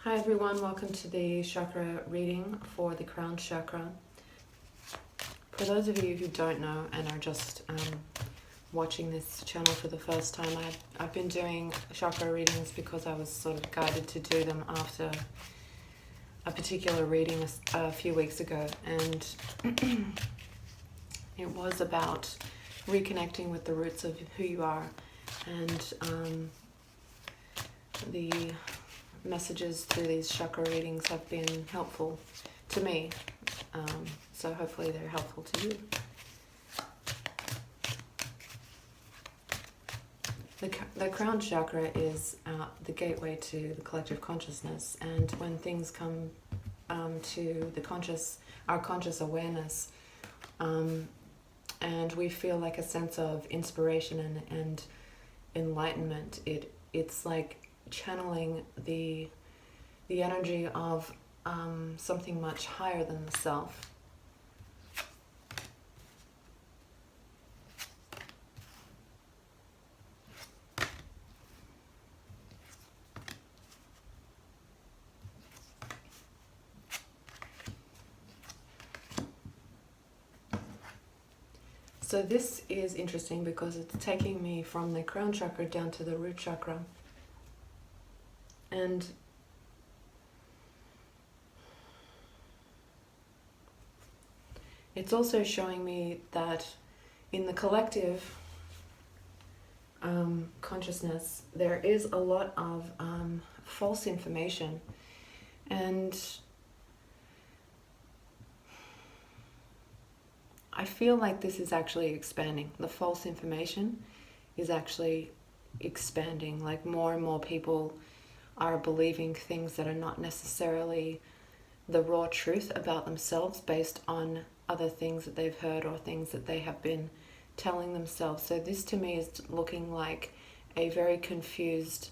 Hi everyone, welcome to the chakra reading for the Crown Chakra. For those of you who don't know and are just watching this channel for the first time, I've been doing chakra readings because I was sort of guided to do them after a particular reading a few weeks ago, and it was about reconnecting with the roots of who you are, and the messages through these chakra readings have been helpful to me, so hopefully they're helpful to you. The Crown Chakra is the gateway to the collective consciousness, and when things come to our conscious awareness, and we feel like a sense of inspiration and enlightenment, it's like channeling the energy of something much higher than the self. So this is interesting because it's taking me from the crown chakra down to the root chakra. And it's also showing me that in the collective consciousness, there is a lot of false information. And I feel like this is actually expanding. The false information is actually expanding. Like more and more people are believing things that are not necessarily the raw truth about themselves based on other things that they've heard or things that they have been telling themselves. So this to me is looking like a very confused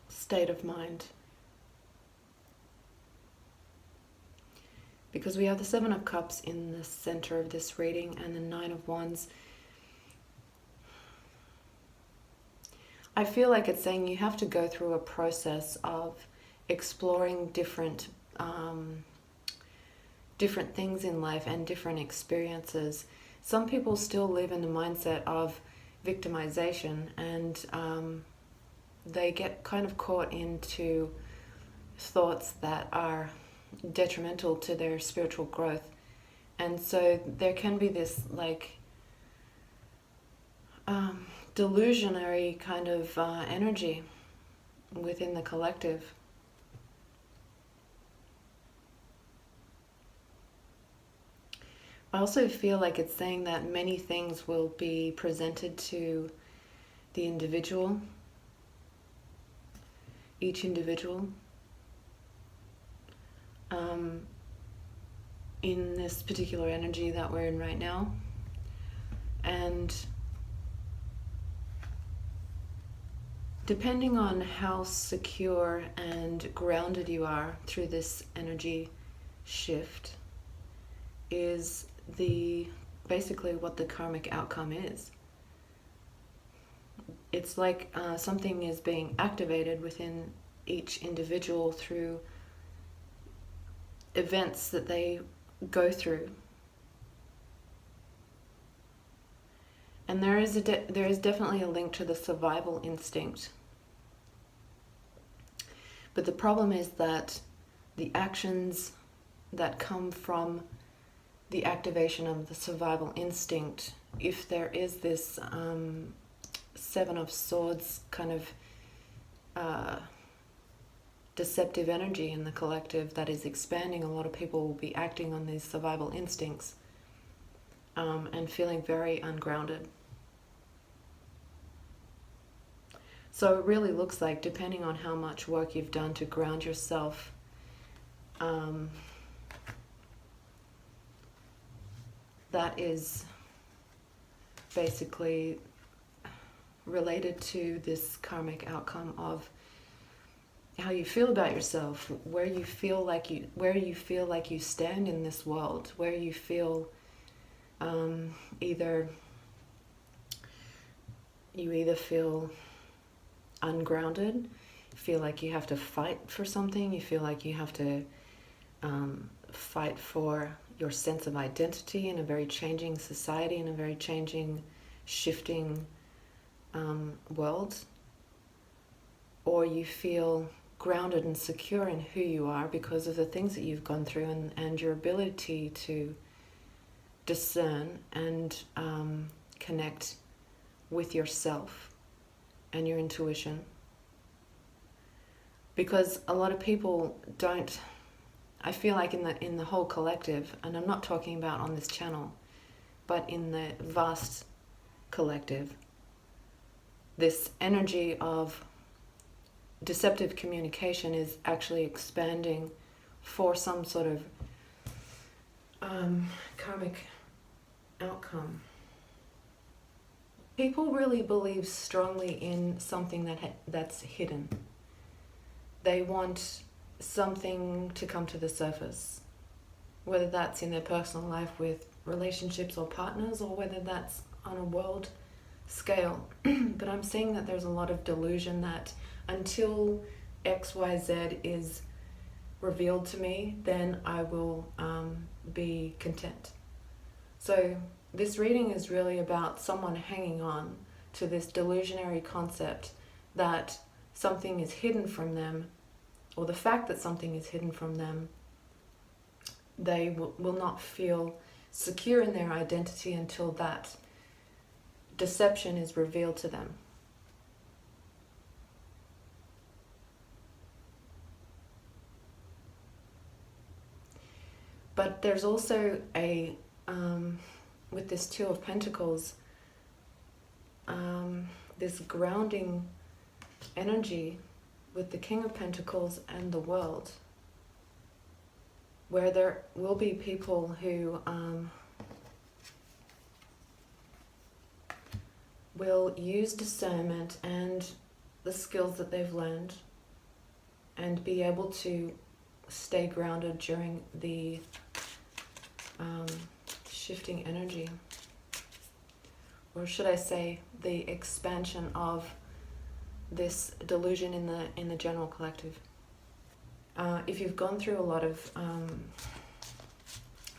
state of mind. Because we have the Seven of Cups in the center of this reading and the Nine of Wands. I feel like it's saying you have to go through a process of exploring different things in life and different experiences. Some people still live in the mindset of victimization, and they get kind of caught into thoughts that are detrimental to their spiritual growth. And so there can be this like delusionary kind of energy within the collective. I also feel like it's saying that many things will be presented to the individual, each individual, in this particular energy that we're in right now. And depending on how secure and grounded you are through this energy shift is basically what the karmic outcome is. It's like something is being activated within each individual through events that they go through. And there is definitely a link to the survival instinct. But the problem is that the actions that come from the activation of the survival instinct, if there is this Seven of Swords kind of deceptive energy in the collective that is expanding, a lot of people will be acting on these survival instincts and feeling very ungrounded. So it really looks like, depending on how much work you've done to ground yourself, that is basically related to this karmic outcome of how you feel about yourself, where you feel like you stand in this world, where you feel either feel ungrounded. You feel like you have to fight for something. You feel like you have to fight for your sense of identity in a very changing society, in a very changing, shifting world. Or you feel grounded and secure in who you are because of the things that you've gone through, and your ability to discern and connect with yourself and your intuition. Because a lot of people don't, I feel like in the whole collective, and I'm not talking about on this channel, but in the vast collective, this energy of deceptive communication is actually expanding for some sort of karmic outcome. People really believe strongly in something that's hidden. They want something to come to the surface, whether that's in their personal life with relationships or partners, or whether that's on a world scale. But I'm seeing that there's a lot of delusion that until XYZ is revealed to me, then I will be content. So this reading is really about someone hanging on to this delusionary concept that something is hidden from them, or the fact that something is hidden from them. They will not feel secure in their identity until that deception is revealed to them. But there's also with this Two of Pentacles, this grounding energy with the King of Pentacles and the World, where there will be people who will use discernment and the skills that they've learned and be able to stay grounded during the shifting energy, or should I say the expansion of this delusion in the general collective. If you've gone through a lot of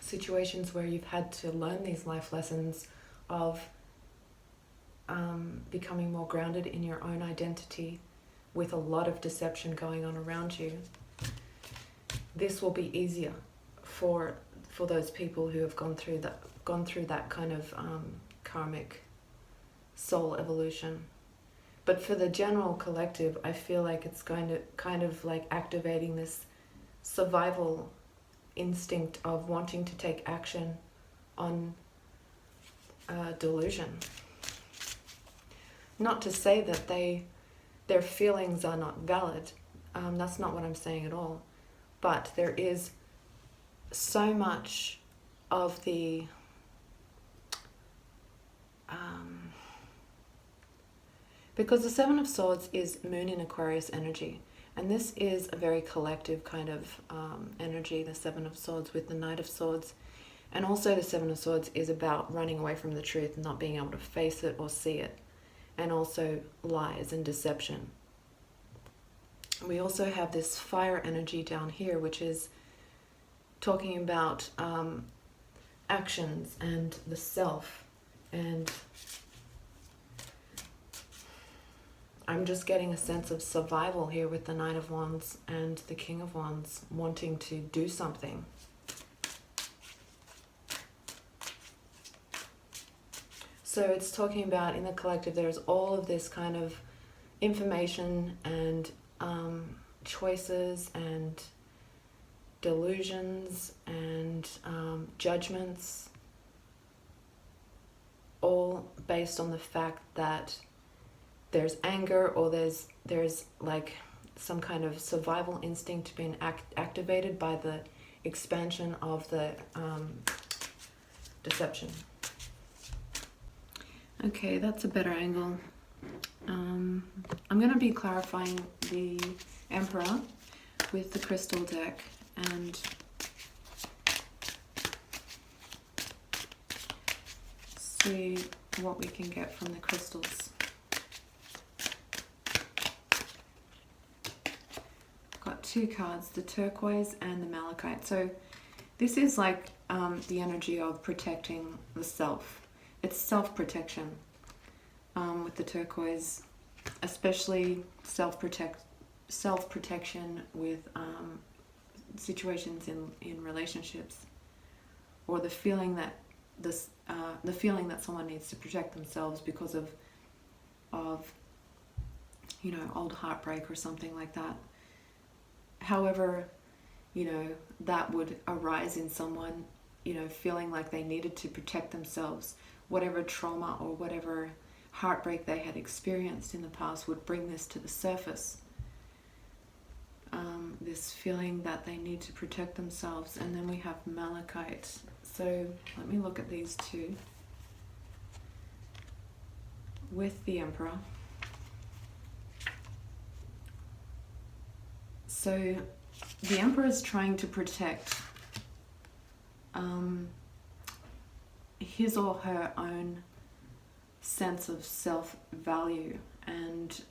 situations where you've had to learn these life lessons of becoming more grounded in your own identity with a lot of deception going on around you, this will be easier for those people who have gone through that kind of karmic soul evolution. But for the general collective, I feel like it's going to kind of like activating this survival instinct of wanting to take action on delusion. Not to say that their feelings are not valid. That's not what I'm saying at all. But there is so much of the because the Seven of Swords is Moon in Aquarius energy, and this is a very collective kind of energy, the Seven of Swords with the Knight of Swords. And also the Seven of Swords is about running away from the truth and not being able to face it or see it, and also lies and deception. We also have this fire energy down here, which is talking about actions and the self. And I'm just getting a sense of survival here with the Knight of Wands and the King of Wands wanting to do something. So it's talking about in the collective there's all of this kind of information and choices and delusions and judgments, all based on the fact that there's anger, or there's like some kind of survival instinct being activated by the expansion of the deception. Okay, that's a better angle. I'm going to be clarifying the Emperor with the crystal deck and see what we can get from the crystals. got two cards, the turquoise and the malachite. So this is like the energy of protecting the self. It's self-protection with the turquoise, especially self-protection with situations in relationships, or the feeling that the feeling that someone needs to protect themselves because of you know, old heartbreak or something like that. However, you know, that would arise in someone, you know, feeling like they needed to protect themselves. Whatever trauma or whatever heartbreak they had experienced in the past would bring this to the surface. This feeling that they need to protect themselves. And then we have malachite. So let me look at these two. With the Emperor. So the Emperor is trying to protect his or her own sense of self-value, and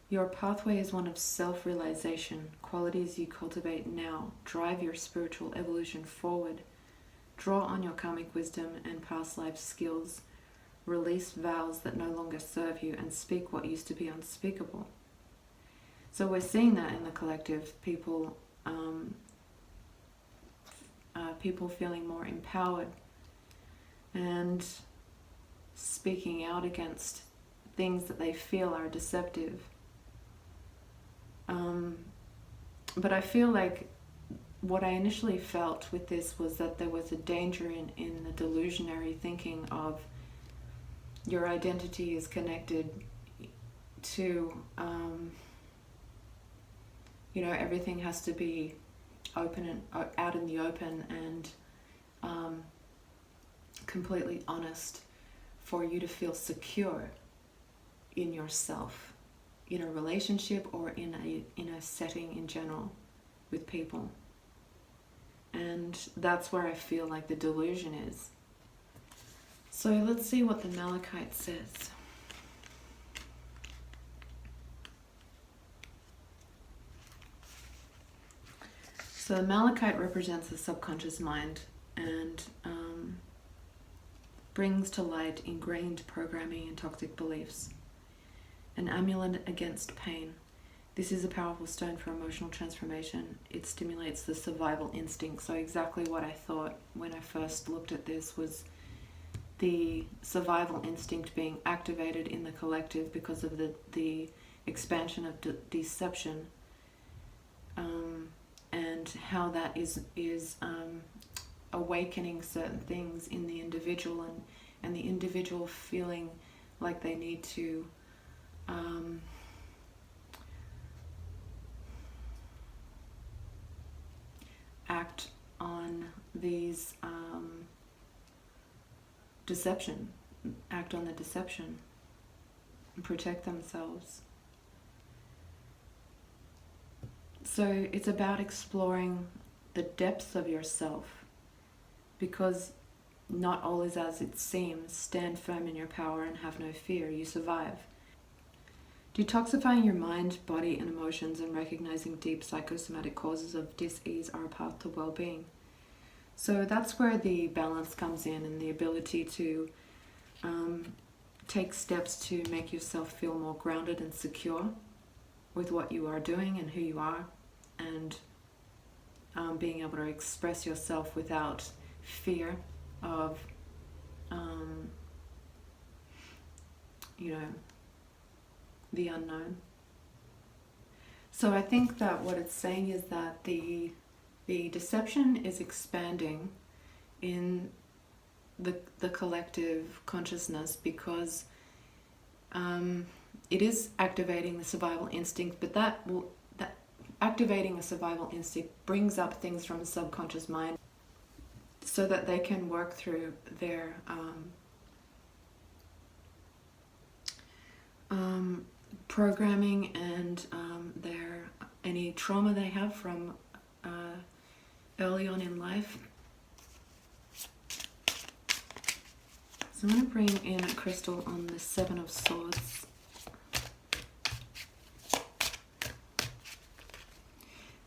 your pathway is one of self-realization. Qualities you cultivate now drive your spiritual evolution forward. Draw on your karmic wisdom and past life skills. Release vows that no longer serve you and speak what used to be unspeakable. So we're seeing that in the collective, people feeling more empowered and speaking out against things that they feel are deceptive. But I feel like what I initially felt with this was that there was a danger in the delusionary thinking of your identity is connected to, you know, everything has to be open and out in the open and completely honest for you to feel secure in yourself, in a relationship or in a setting in general with people. And that's where I feel like the delusion is. So let's see what the malachite says. So malachite represents the subconscious mind and brings to light ingrained programming and toxic beliefs. An amulet against pain. This is a powerful stone for emotional transformation. It stimulates the survival instinct. So exactly what I thought when I first looked at this was the survival instinct being activated in the collective because of the expansion of deception, and how that is awakening certain things in the individual, and the individual feeling like they need to act on these act on the deception and protect themselves. So it's about exploring the depths of yourself, because not all is as it seems. Stand firm in your power and have no fear. You survive. Detoxifying your mind, body, and emotions and recognizing deep psychosomatic causes of dis-ease are a path to well-being. So that's where the balance comes in, and the ability to take steps to make yourself feel more grounded and secure with what you are doing and who you are, and being able to express yourself without fear of, you know, the unknown. So I think that what it's saying is that the deception is expanding in the collective consciousness, because it is activating the survival instinct, but that activating a survival instinct brings up things from the subconscious mind so that they can work through their programming and their any trauma they have from early on in life. So I'm going to bring in a crystal on the Seven of Swords.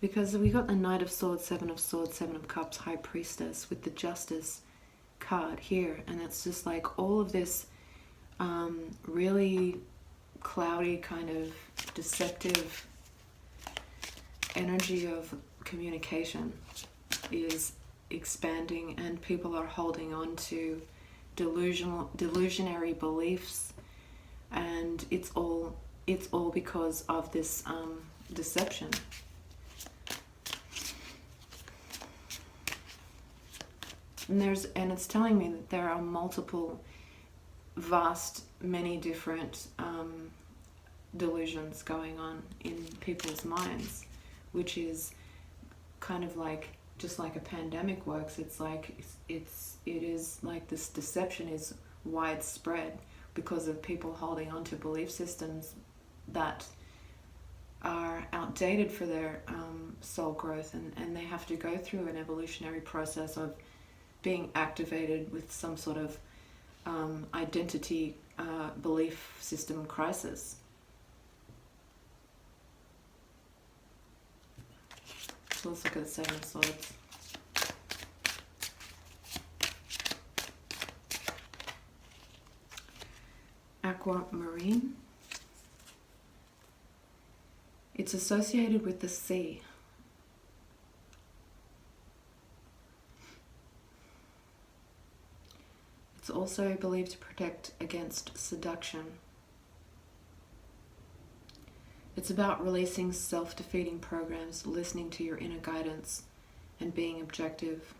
Because we got the Knight of Swords, Seven of Swords, Seven of Cups, High Priestess with the Justice card here. And it's just like all of this really cloudy, kind of deceptive energy of communication is expanding, and people are holding on to delusionary beliefs, and it's all because of this deception. And it's telling me that there are multiple, vast, many different delusions going on in people's minds, which is kind of like, just like a pandemic works. It's like it is like this deception is widespread because of people holding on to belief systems that are outdated for their soul growth, and they have to go through an evolutionary process of being activated with some sort of identity belief system crisis. So let's look at the Seven of Swords. Aquamarine. It's associated with the sea. It's also believed to protect against seduction. It's about releasing self-defeating programs, listening to your inner guidance, and being objective.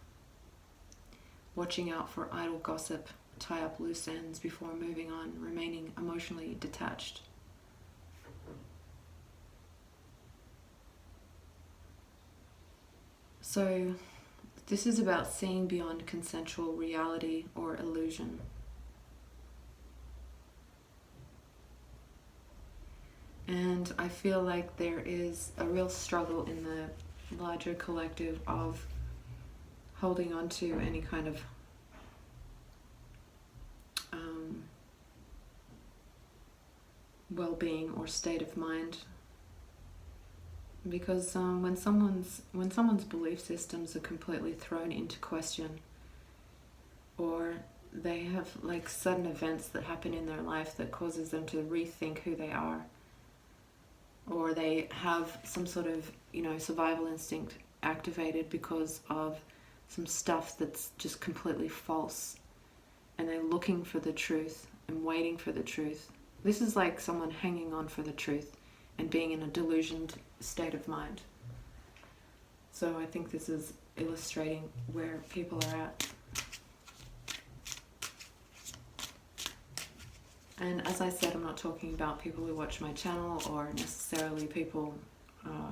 Watching out for idle gossip, tie up loose ends before moving on, remaining emotionally detached. So, this is about seeing beyond consensual reality or illusion. And I feel like there is a real struggle in the larger collective of holding on to any kind of well-being or state of mind, because when someone's belief systems are completely thrown into question, or they have like sudden events that happen in their life that causes them to rethink who they are, or they have some sort of, survival instinct activated because of some stuff that's just completely false, and they're looking for the truth and waiting for the truth. This is like someone hanging on for the truth and being in a delusioned state of mind. So I think this is illustrating where people are at. And as I said, I'm not talking about people who watch my channel or necessarily people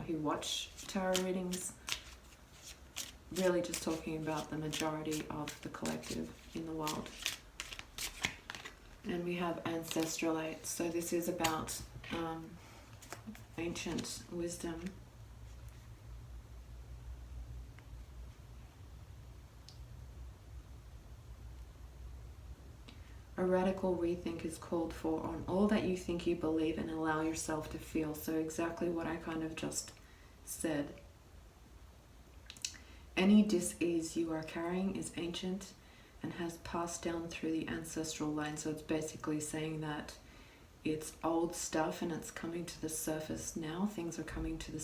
who watch tarot readings. Really just talking about the majority of the collective in the world. And we have Ancestral Light. So this is about ancient wisdom. A radical rethink is called for on all that you think you believe and allow yourself to feel. So exactly what I kind of just said. Any dis-ease you are carrying is ancient and has passed down through the ancestral line. So it's basically saying that it's old stuff and it's coming to the surface now. Things are coming to the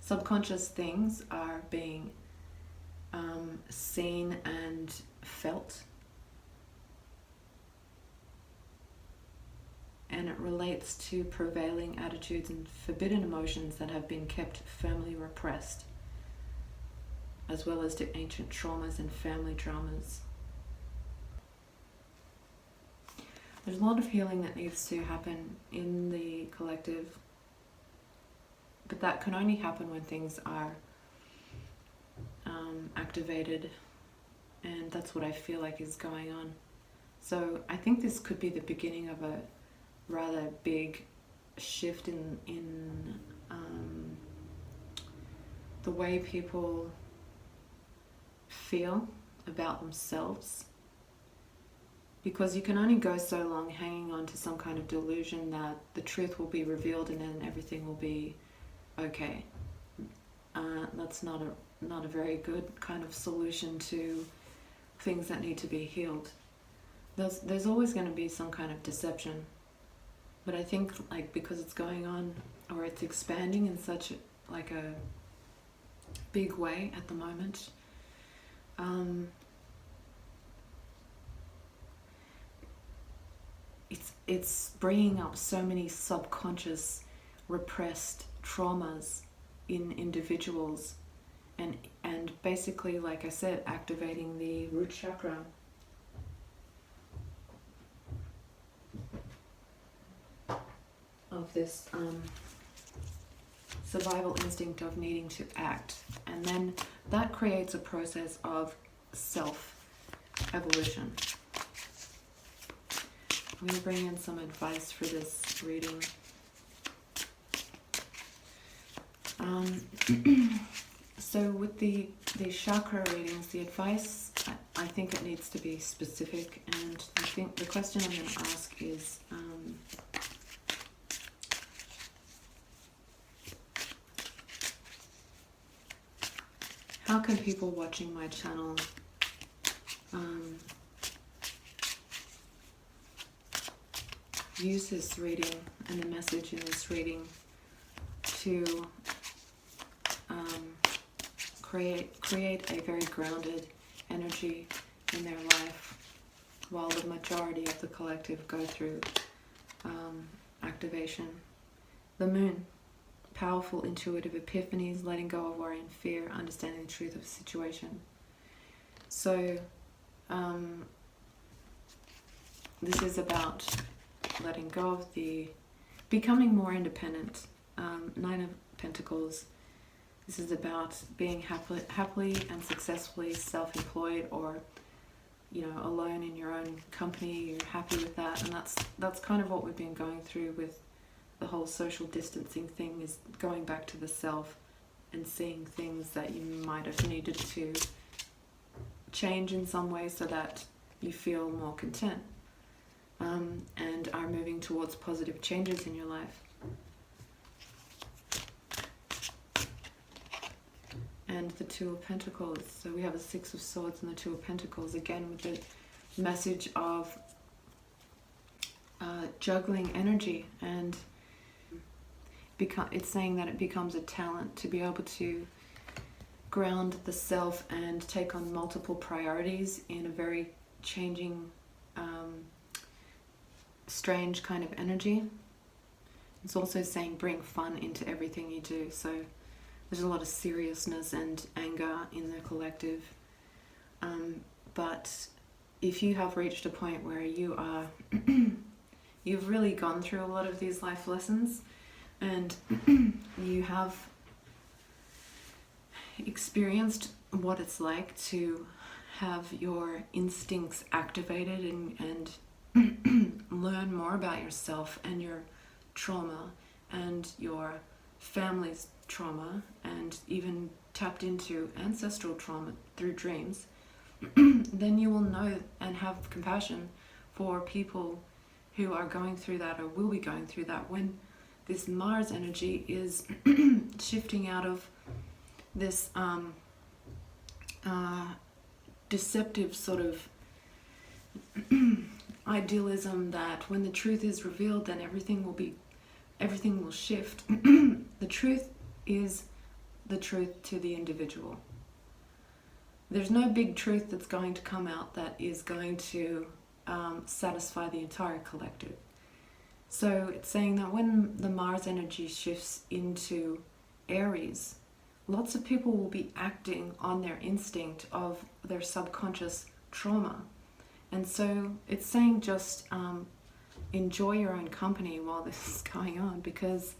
subconscious things are being seen and felt. And it relates to prevailing attitudes and forbidden emotions that have been kept firmly repressed, as well as to ancient traumas and family dramas. There's a lot of healing that needs to happen in the collective, but that can only happen when things are activated, and that's what I feel like is going on. So I think this could be the beginning of a rather big shift in the way people feel about themselves, because you can only go so long hanging on to some kind of delusion that the truth will be revealed and then everything will be okay. that's not a very good kind of solution to things that need to be healed. There's always going to be some kind of deception, but I think like because it's going on or it's expanding in such a big way at the moment, it's bringing up so many subconscious repressed traumas in individuals, and basically, like I said, activating the root chakra. Of this survival instinct of needing to act, and then that creates a process of self-evolution. I'm going to bring in some advice for this reading. So with the chakra readings, the advice, I think it needs to be specific, and I think the question I'm going to ask is, how can people watching my channel use this reading and the message in this reading to create a very grounded energy in their life while the majority of the collective go through activation. The moon. Powerful intuitive epiphanies, letting go of worry and fear, understanding the truth of a situation. So this is about letting go of becoming more independent. Nine of Pentacles. This is about being happily and successfully self-employed, or alone in your own company. You're happy with that, and that's kind of what we've been going through with the whole social distancing thing, is going back to the self and seeing things that you might have needed to change in some way so that you feel more content, and are moving towards positive changes in your life. And the Two of Pentacles. So we have a Six of Swords and the Two of Pentacles, again with the message of juggling energy, and it's saying that it becomes a talent to be able to ground the self and take on multiple priorities in a very changing, strange kind of energy. It's also saying bring fun into everything you do. So there's a lot of seriousness and anger in the collective. But if you have reached a point where you are, you've really gone through a lot of these life lessons, and you have experienced what it's like to have your instincts activated and learn more about yourself and your trauma and your family's trauma, and even tapped into ancestral trauma through dreams, then you will know and have compassion for people who are going through that or will be going through that, when this Mars energy is shifting out of this deceptive sort of idealism that when the truth is revealed, then everything will shift. The truth is the truth to the individual. There's no big truth that's going to come out that is going to satisfy the entire collective. So it's saying that when the Mars energy shifts into Aries, lots of people will be acting on their instinct of their subconscious trauma. And so it's saying just enjoy your own company while this is going on, because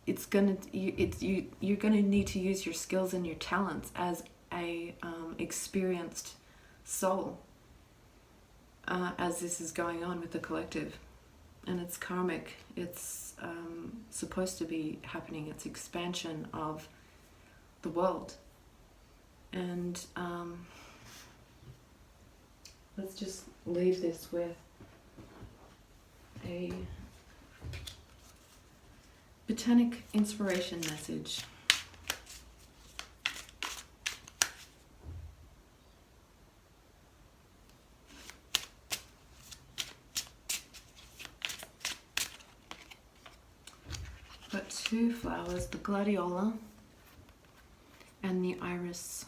you're gonna need to use your skills and your talents as a experienced soul as this is going on with the collective, and it's karmic. It's supposed to be happening. It's expansion of the world, and let's just leave this with a Botanic inspiration message. Got two flowers, the gladiola and the iris.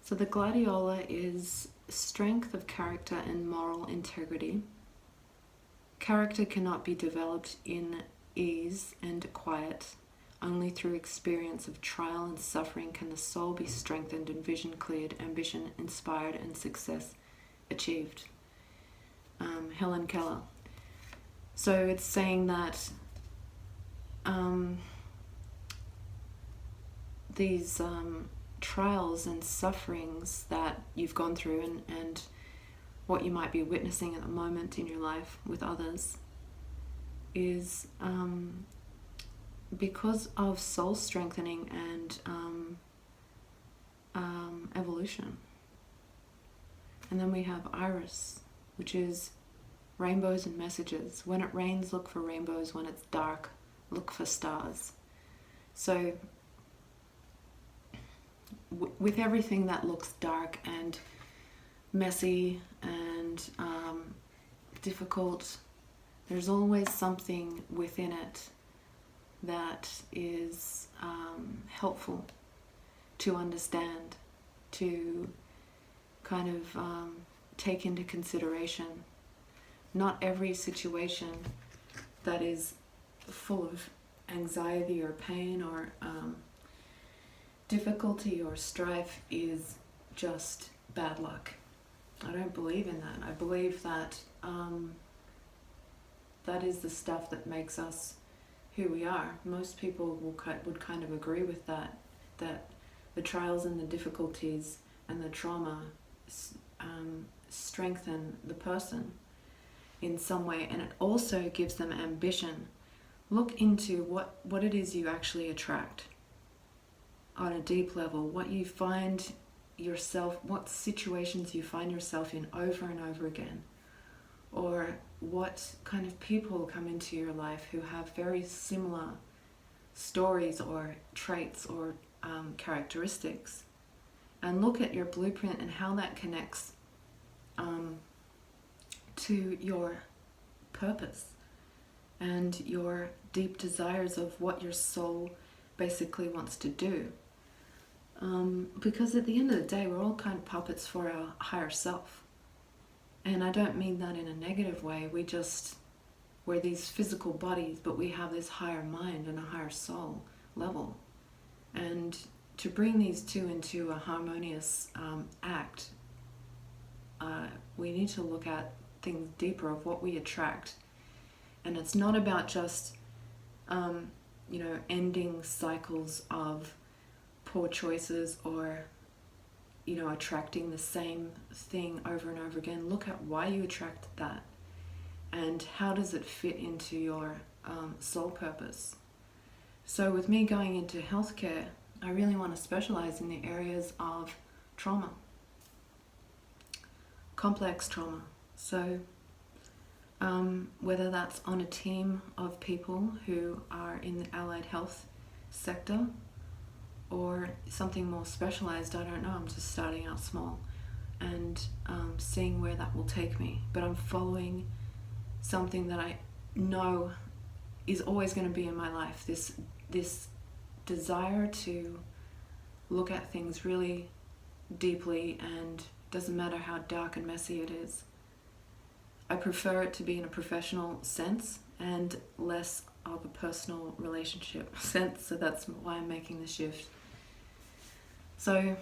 So the gladiola is strength of character and moral integrity. Character cannot be developed in ease and quiet. Only through experience of trial and suffering can the soul be strengthened and vision cleared, ambition inspired, and success achieved. Helen Keller. So it's saying that these trials and sufferings that you've gone through and what you might be witnessing at the moment in your life with others is because of soul strengthening and evolution. And then we have iris, which is rainbows and messages. When it rains, look for rainbows. When it's dark, look for stars. So with everything that looks dark and messy and difficult, there's always something within it that is helpful to understand, to kind of take into consideration. Not every situation that is full of anxiety or pain or difficulty or strife is just bad luck. I don't believe in that. I believe that that is the stuff that makes us who we are. Most people would kind of agree with that the trials and the difficulties and the trauma strengthen the person in some way, and it also gives them ambition. Look into what it is you actually attract on a deep level, what you find yourself, what situations you find yourself in over and over again, or what kind of people come into your life who have very similar stories or traits or characteristics, and look at your blueprint and how that connects to your purpose and your deep desires of what your soul basically wants to do. Because at the end of the day, we're all kind of puppets for our higher self. And I don't mean that in a negative way. We're these physical bodies, but we have this higher mind and a higher soul level. And to bring these two into a harmonious act, we need to look at things deeper of what we attract. And it's not about just, ending cycles of poor choices or, attracting the same thing over and over again. Look at why you attracted that and how does it fit into your soul purpose. So with me going into healthcare, I really want to specialize in the areas of trauma, complex trauma. So whether that's on a team of people who are in the allied health sector or something more specialized, I don't know. I'm just starting out small and seeing where that will take me. But I'm following something that I know is always going to be in my life, this desire to look at things really deeply, and doesn't matter how dark and messy it is. I prefer it to be in a professional sense and less of a personal relationship sense, so that's why I'm making the shift. So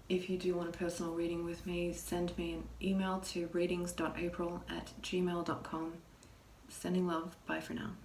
if you do want a personal reading with me, send me an email to readings.april@gmail.com. Sending love. Bye for now.